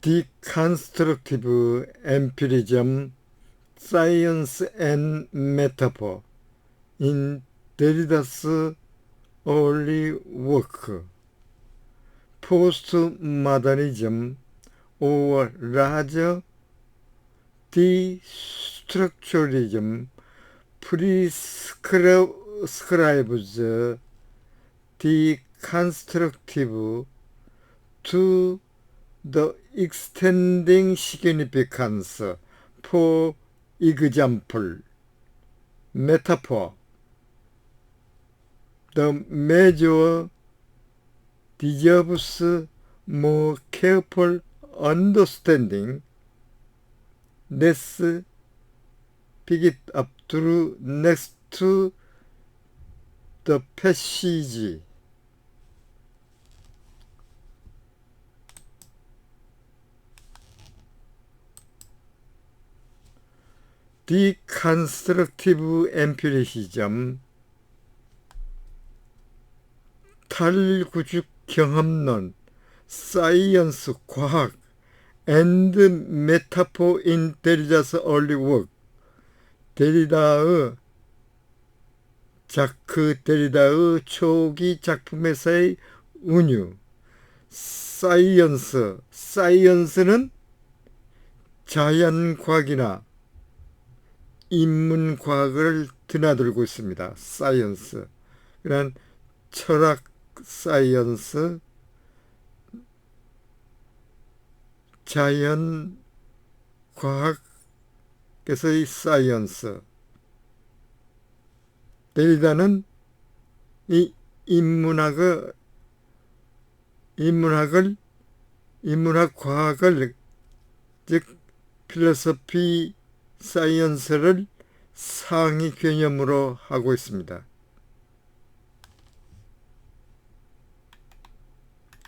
Deconstructive Empirism, Science and Metaphor in Derrida's early work. Postmodernism, or rather destructuralism, prescribes deconstructive to the extending significance. For example, metaphor. The measure deserves more careful understanding. Let's pick it up through next to the passage. Deconstructive empiricism, 탈구축 경험론, 사이언스, 과학, and metaphor in Derrida's early work. 데리다의 자크 데리다의 초기 작품에서의 운유. 사이언스는 자연과학이나 인문과학을 드나들고 있습니다. 사이언스. 그런 철학 사이언스, 자연과학에서의 사이언스. 데리다는 이 인문학과학을, 즉 필로소피 사이언스를 상위 개념으로 하고 있습니다.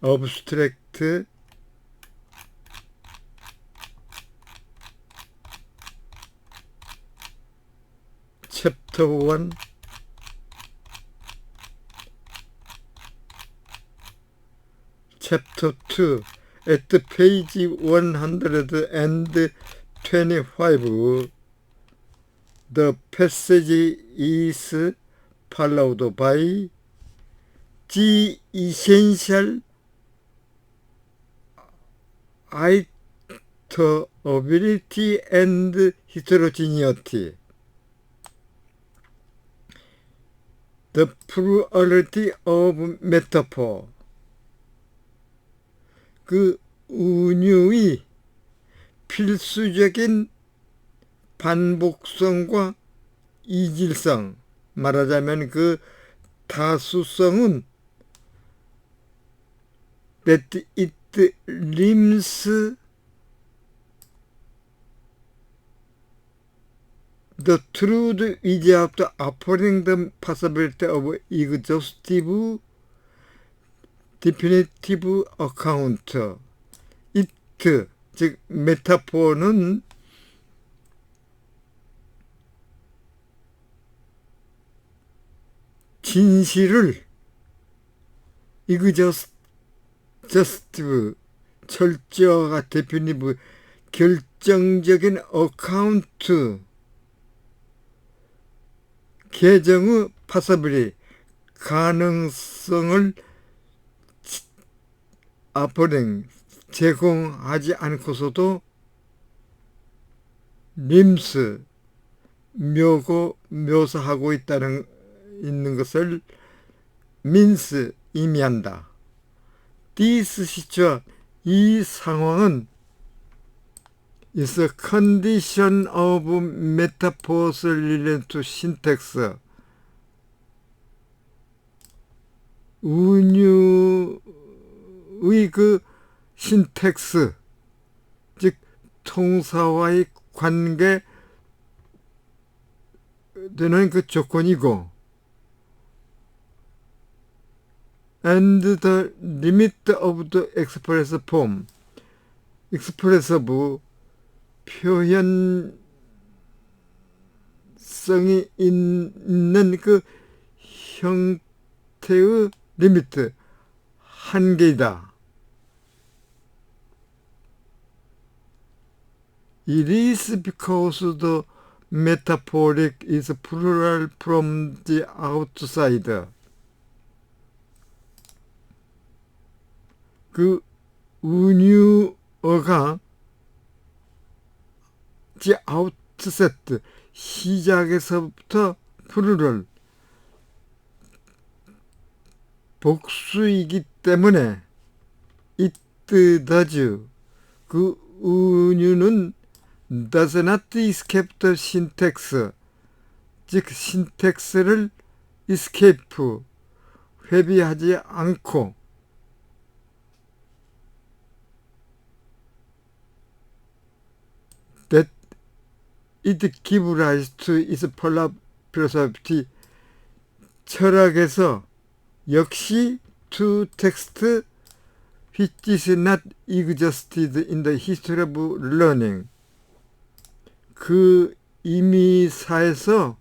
Abstract Chapter 1, Chapter 2. At page 125, the passage is followed by the essential iterability and heterogeneity, the plurality of metaphor. 그 운유의 필수적인 반복성과 이질성, 말하자면 그 다수성은 that it limits the truth without offering the possibility of exhaustive definitive account. it, 즉 메타포는 진실을 exhaustive, 철저하가 definitive, 결정적인 account, 계정의 possibility, 가능성을 제공하지 않고서도 림스, 묘사하고 있는 것을 means, 의미한다. This situation, 이 상황은 is a condition of metaphors related to syntax. 운유의 그 신텍스, 즉 통사와의 관계 되는 그 조건이고, and the limit of the express form, expressive, 표현성이 있는 그 형태의 리미트, 한계이다. It is because the metaphoric is plural from the outside. 그 은유어가 the outset, 시작에서부터 plural, 복수이기 때문에 it does, 그 은유는 does not escape the syntax, 즉 신텍스를 escape, 회비하지 않고 that it gives rise to its philosophy, 철학에서 역시 to text which is not exhausted in the history of learning, 그 임의사에서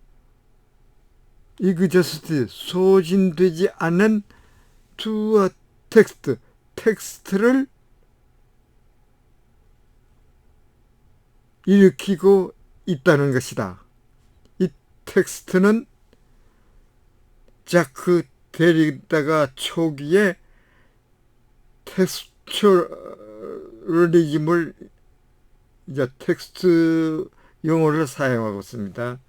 exhausted, 소진되지 않은 to a text, 텍스트를 일으키고 있다는 것이다. 이 텍스트는 자크 데리다가 초기에 텍스처럴리즘을 이제 텍스트 용어를 사용하고 있습니다.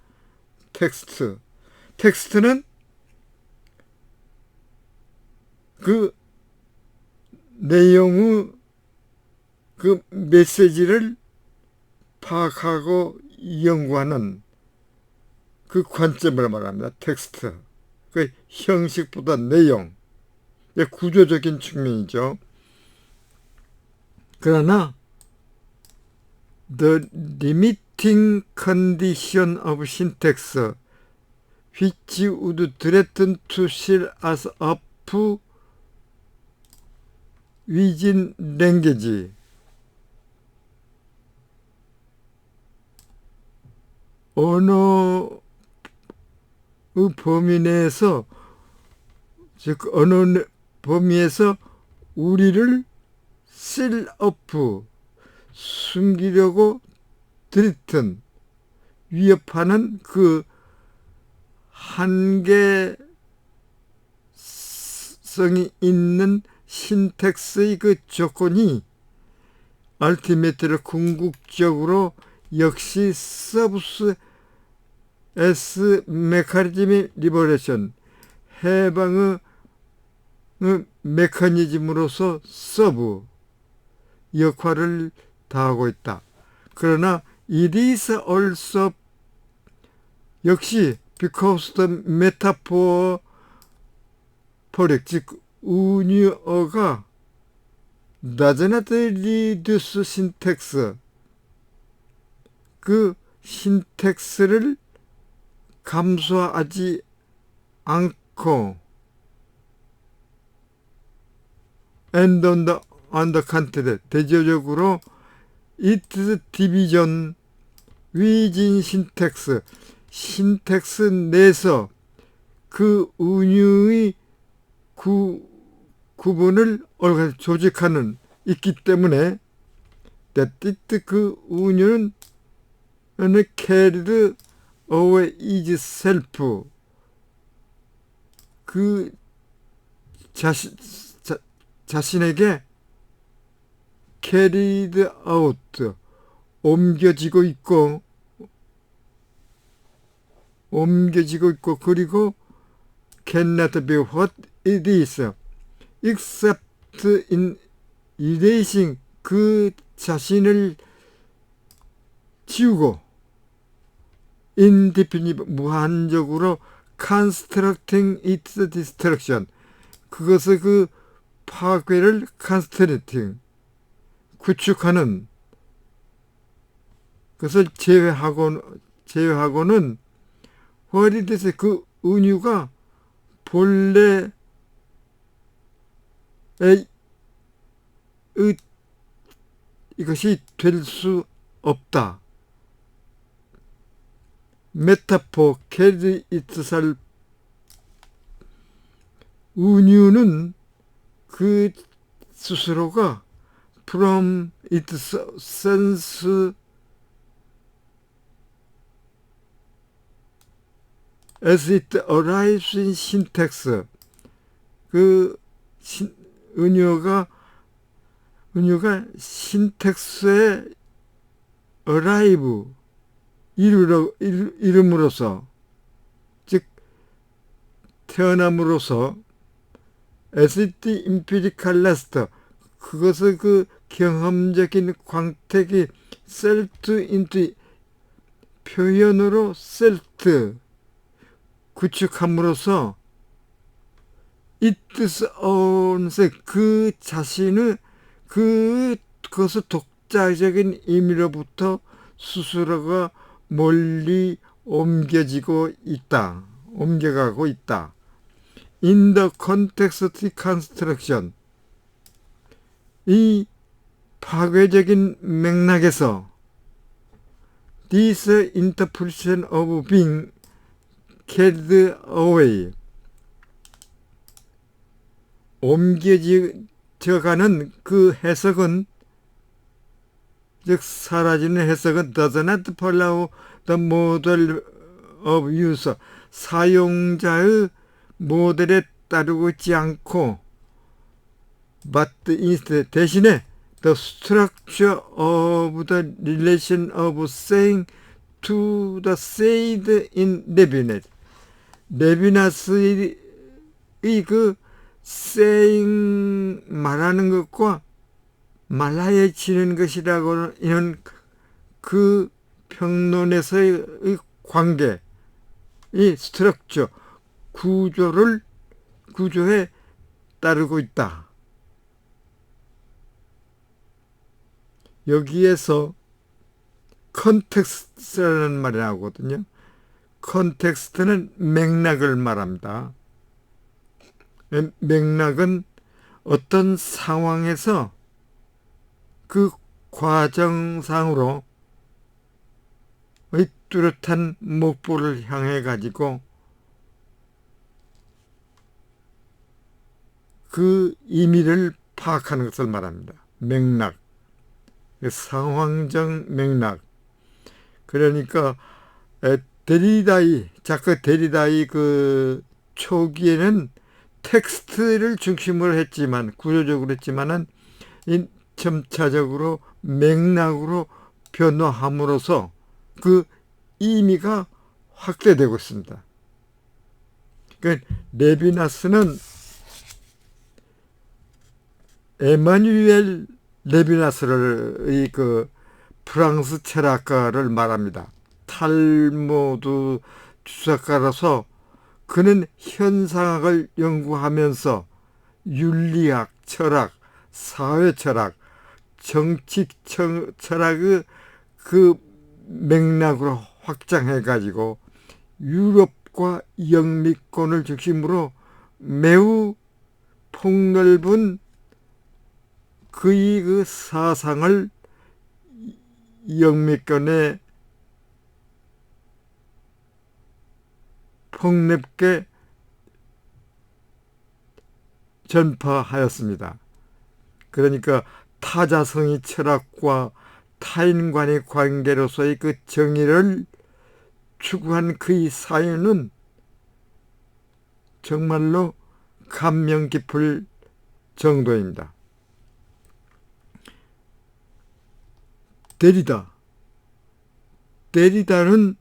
텍스트는 그 내용의 그 메시지를 파악하고 연구하는 그 관점을 말합니다. 텍스트. 그 형식보다 내용. 구조적인 측면이죠. 그러나 the limiting condition of syntax which would threaten to seal us up within language, 언어의 범위 내에서, 즉 언어 범위에서 우리를 seal up, 숨기려고 들이튼, 위협하는 그 한계성이 있는 신텍스의 그 조건이 알티메트를 궁극적으로 역시 서브스 S 메커니즘의 리버레이션, 해방의 메커니즘으로서 서브 역할을 다하고 있다. 그러나 it is also 역시 because the metaphor, 즉 은유어가 does not reduce syntax, 그 신텍스를 감소하지 않고 and on the contrary, 대조적으로 its division within syntax, 신텍스 내에서 그 은유의 구분을 조직하는 있기 때문에 that it, 그 은유는 carried away itself, 그 자신에게 carried out, 옮겨지고 있고 그리고 cannot be what it is except in erasing, 그 자신을 지우고 indefinite, 무한적으로 constructing its destruction, 그것의 그 파괴를 constructing, 구축하는 것을 제외하고는 what it is, 그 은유가 본래의 이것이 될 수 없다. 메타포 carry itself, 은유는 그 스스로가 from its sense as it arrives in syntax. 은유가 신텍스에 arrive, 이름으로서, 즉 태어남으로써 as it empirical last, 그것의 그 경험적인 광택이 셀트 인트, 표현으로 셀트, 구축함으로써 its own, 그 자신의 그것의 독자적인 의미로부터 스스로가 멀리 옮겨가고 있다. In the context construction, 이 파괴적인 맥락에서 this interpretation of being carried away, 옮겨져가는 그 해석은, 즉 사라지는 해석은 does not follow the model of user, 사용자의 모델에 따르고 있지 않고 but instead, 대신에 the structure of the relation of saying to the said in Levinas, 레비나스의 그 saying, 말하는 것과 말하여지는 것이라고 하는 그 평론에서의 관계, 이 스트럭처, 구조에 따르고 있다. 여기에서 컨텍스트라는 말이 나오거든요. 컨텍스트는 맥락을 말합니다. 맥락은 어떤 상황에서 그 과정상으로 뚜렷한 목표를 향해 가지고 그 의미를 파악하는 것을 말합니다. 맥락, 상황적 맥락. 그러니까 자크 데리다의 그 초기에는 텍스트를 중심으로 했지만, 구조적으로 했지만은 점차적으로 맥락으로 변화함으로써 그 의미가 확대되고 있습니다. 그러니까 레비나스는 에마뉴엘 레비나스를 그 프랑스 철학가를 말합니다. 탈무드 주석가로서 그는 현상학을 연구하면서 윤리학, 철학, 사회철학, 정치 철학의 그 맥락으로 확장해가지고 유럽과 영미권을 중심으로 매우 폭넓은 그의 그 사상을 영미권에 폭넓게 전파하였습니다. 그러니까 타자성의 철학과 타인 간의 관계로서의 그 정의를 추구한 그의 사연은 정말로 감명 깊을 정도입니다. 데리다는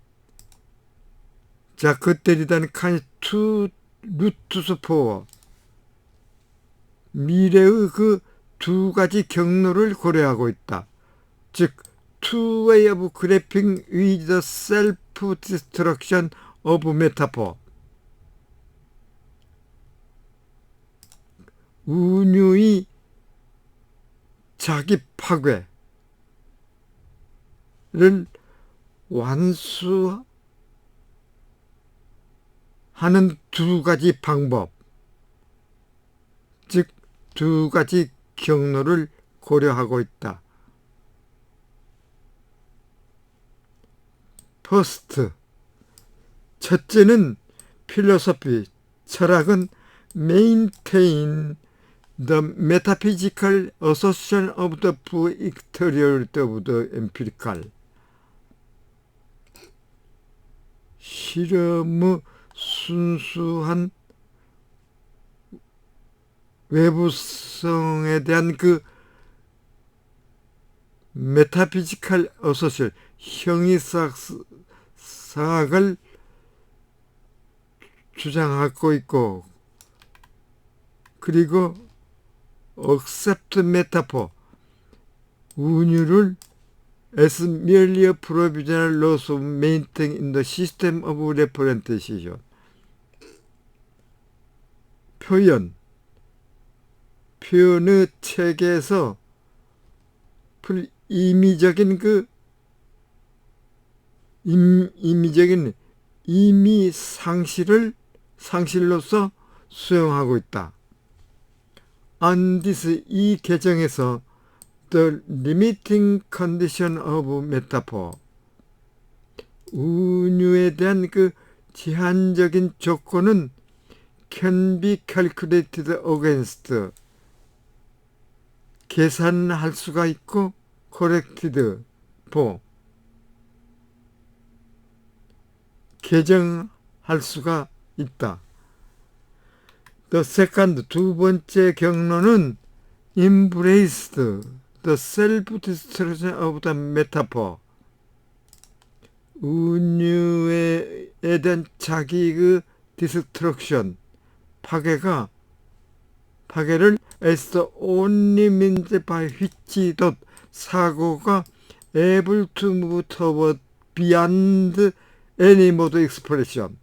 자크 데리다는 칸이 투 루트스 포어, 미래의 그 두 가지 경로를 고려하고 있다. 즉 two way of grappling with the self-destruction of metaphor, 은유의 자기 파괴를 완수하는 두 가지 방법, 즉 두 가지 경로를 고려하고 있다. 퍼스트, 첫째는 필로소피, 철학은 maintain the metaphysical assertion of the exteriority of the empirical, 실험의 순수한 외부성에 대한 그 메타피지컬 어서셜 형이상학을 주장하고 있고, 그리고 accept metaphor 운유를 as merely a provisional loss of maintained in the system of representation. 표현의 체계에서 임의적인 임의적인 임의 상실로서 수용하고 있다. On this, 이 개정에서 the limiting condition of metaphor 운유에 대한 그 제한적인 조건은 can be calculated against 계산할 수가 있고 corrected for 개정할 수가 있다. The second, 두 번째 경로는 embraced the self-destruction of the metaphor 운유에 대한 자기 디스트럭션 파괴를 as the only means by which the 사고가 able to move toward beyond any mode expression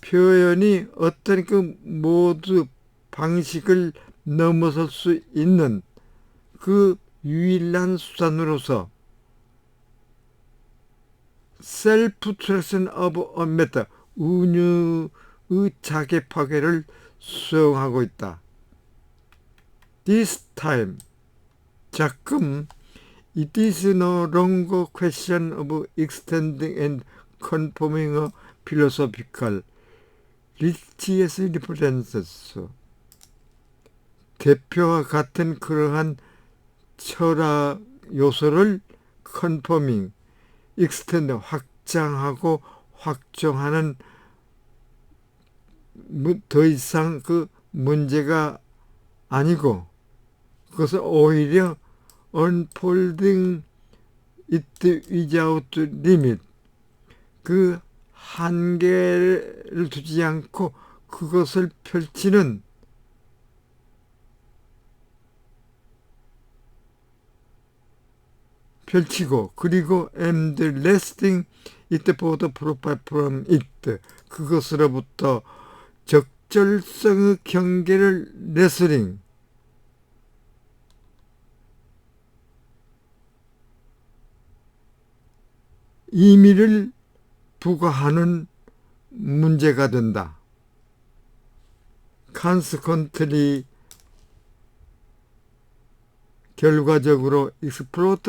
표현이 어떤 그 모두 방식을 넘어설 수 있는 그 유일한 수단으로서 self-destruction of a meta 운유의 자기 파괴를 수용하고 있다. This time 자금 it is no longer question of extending and conforming a philosophical 리치에서 리퍼런스 대표와 같은 그러한 철학 요소를 컨퍼밍, 익스텐드 확장하고 확정하는 더 이상 그 문제가 아니고 그것을 오히려 unfolding it without limit 그 한계를 두지 않고 그것을 펼치고 그리고 and lasting it for the profit from it 그것으로부터 적절성의 경계를 레슬링 의미를 부과하는 문제가 된다. Consequently 결과적으로 explode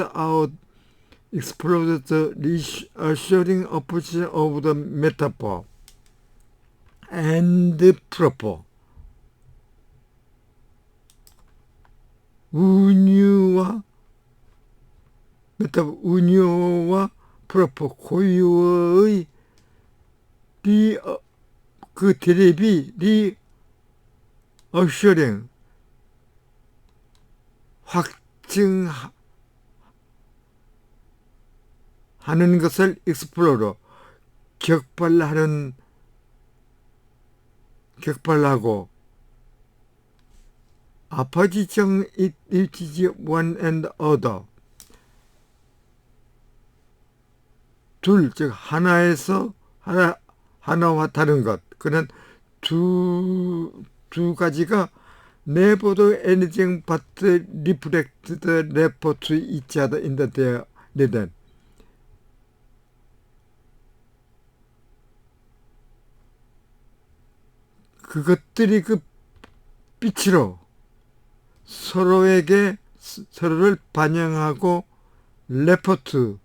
the reassuring opposition of the metaphor and proper 운유와 proper 고유의 그 드립이 reassuring 확증하는 것을 explore 격발하고 opposition it is one and other 둘, 즉 하나와 다른 것 그는 두 가지가 never do anything but reflect the refer to each other in the their rhythm. 그것들이 그 빛으로 서로를 반영하고 레포트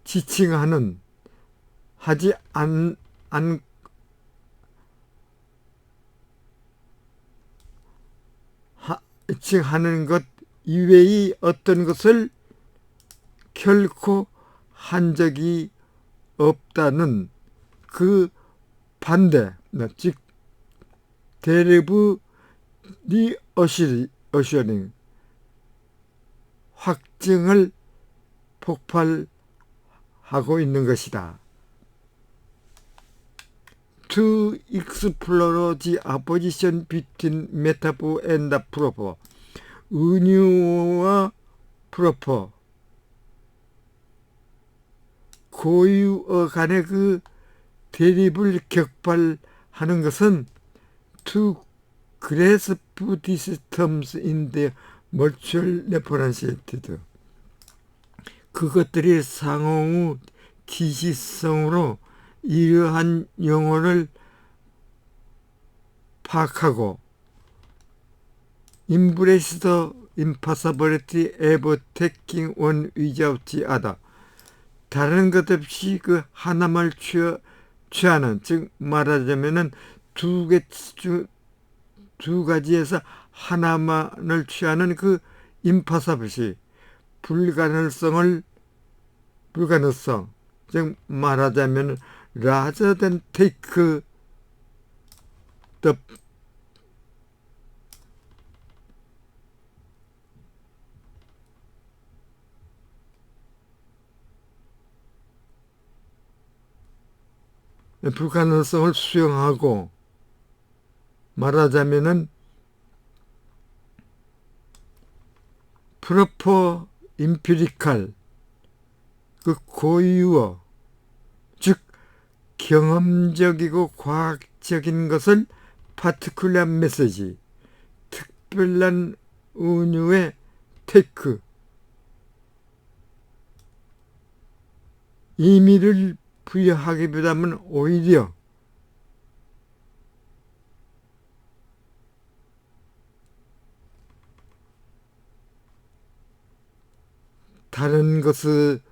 지칭하는 하지 지칭하는 것 이외의 어떤 것을 결코 한 적이 없다는 그 반대, 즉 데리브 리어셔링, 확증을 폭발하고 있는 것이다. To explore the opposition between metaphor and proper, 은유와 proper, 고유어 간의 그 대립을 격발하는 것은 to grasp these terms in their mutual referentiated, 그것들이 상호 지시성으로 이러한 용어를 파악하고 embrace the impossibility of taking one without the other, 다른 것 없이 그 하나만 취하는, 즉 말하자면은 두 가지에서 하나만을 취하는 그 impossibility, 불가능성, 즉 말하자면 rather than take the 불가능성을 수용하고, 말하자면은 proper empirical, 그 고유어, 즉 경험적이고 과학적인 것을 particular message, 특별한 은유의 take, 의미를 부여하기보다는 오히려 다른 것을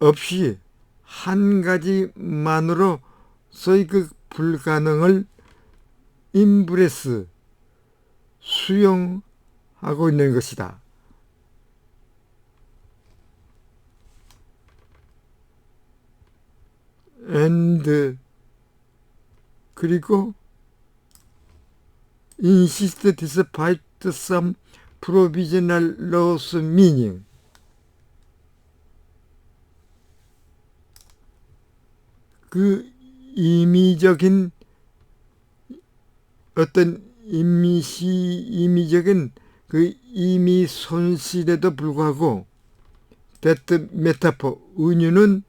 없이 한 가지만으로서의 그 불가능을 임브레스, 수용하고 있는 것이다. and 그리고 insist despite some provisional loss meaning, 그 임의적인 어떤 임의적인 그 임의 손실에도 불구하고 that metaphor, 은유는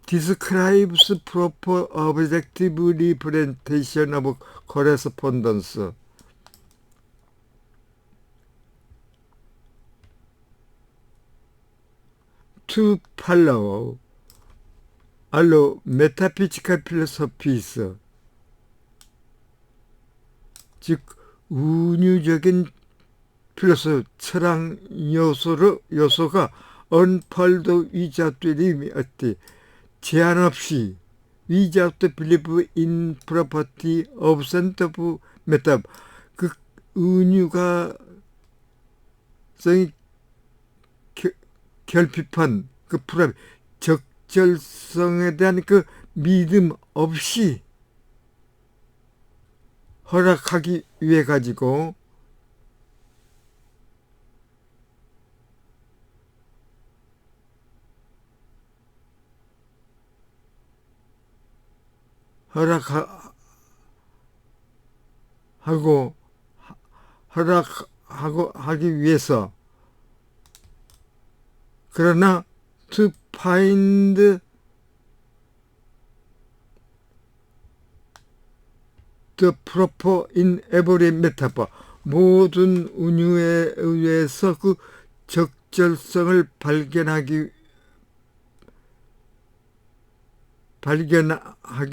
describes proper objective representation of correspondence, to follow allow metaphysical philosophies, 즉 은유적인 필로소피, 철학 요소가 unfold without limit, 제한 없이 without belief in property absent of metaphor, 그 은유가 성이 결핍한 그 불합, 적절성에 대한 그 믿음 없이 허락하기 위해 가지고 하기 위해서, 그러나 to find the proper in every metaphor, 모든 은유에 의해서 그 적절성을 발견하기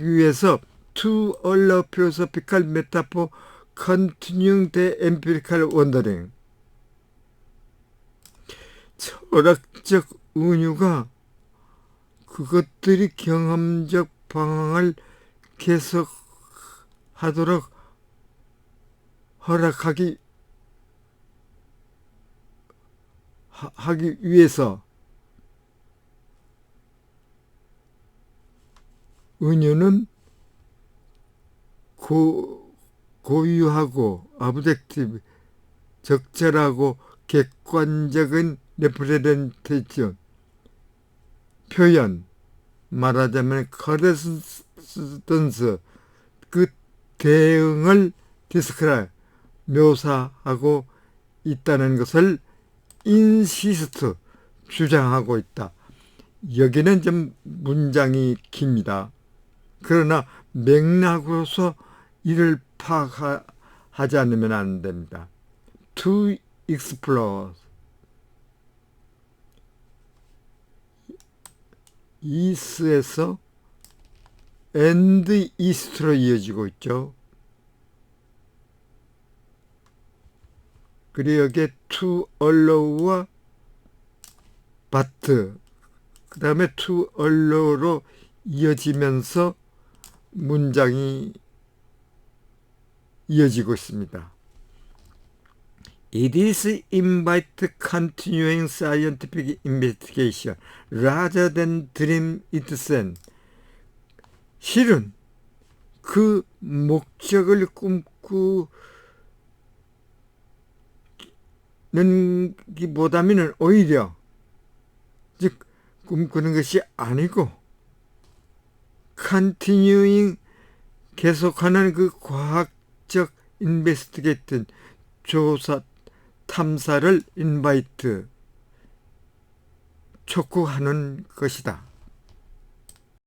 위해서 to allow philosophical metaphor continuing the empirical wondering, 철학적 은유가 그것들이 경험적 방황을 계속하도록 허락하기 위해서 은유는 고유하고 objective, 적절하고 객관적인 representation, 표현, 말하자면 correspondence, 그 대응을 describe, 묘사하고 있다는 것을 insist, 주장하고 있다. 여기는 좀 문장이 깁니다. 그러나 맥락으로서 이를 파악하지 않으면 안 됩니다. To explore, east에서 and east로 이어지고 있죠. 그리고 여기에 to allow와 but, 그 다음에 to allow로 이어지면서 문장이 이어지고 있습니다. It is invite continuing scientific investigation rather than dream itself. 실은 그 목적을 꿈꾸는 기보다는 오히려 즉 꿈꾸는 것이 아니고 continuing, 계속하는 그 과학적 인베스티게이션, 조사, 탐사를 인바이트, 촉구하는 것이다.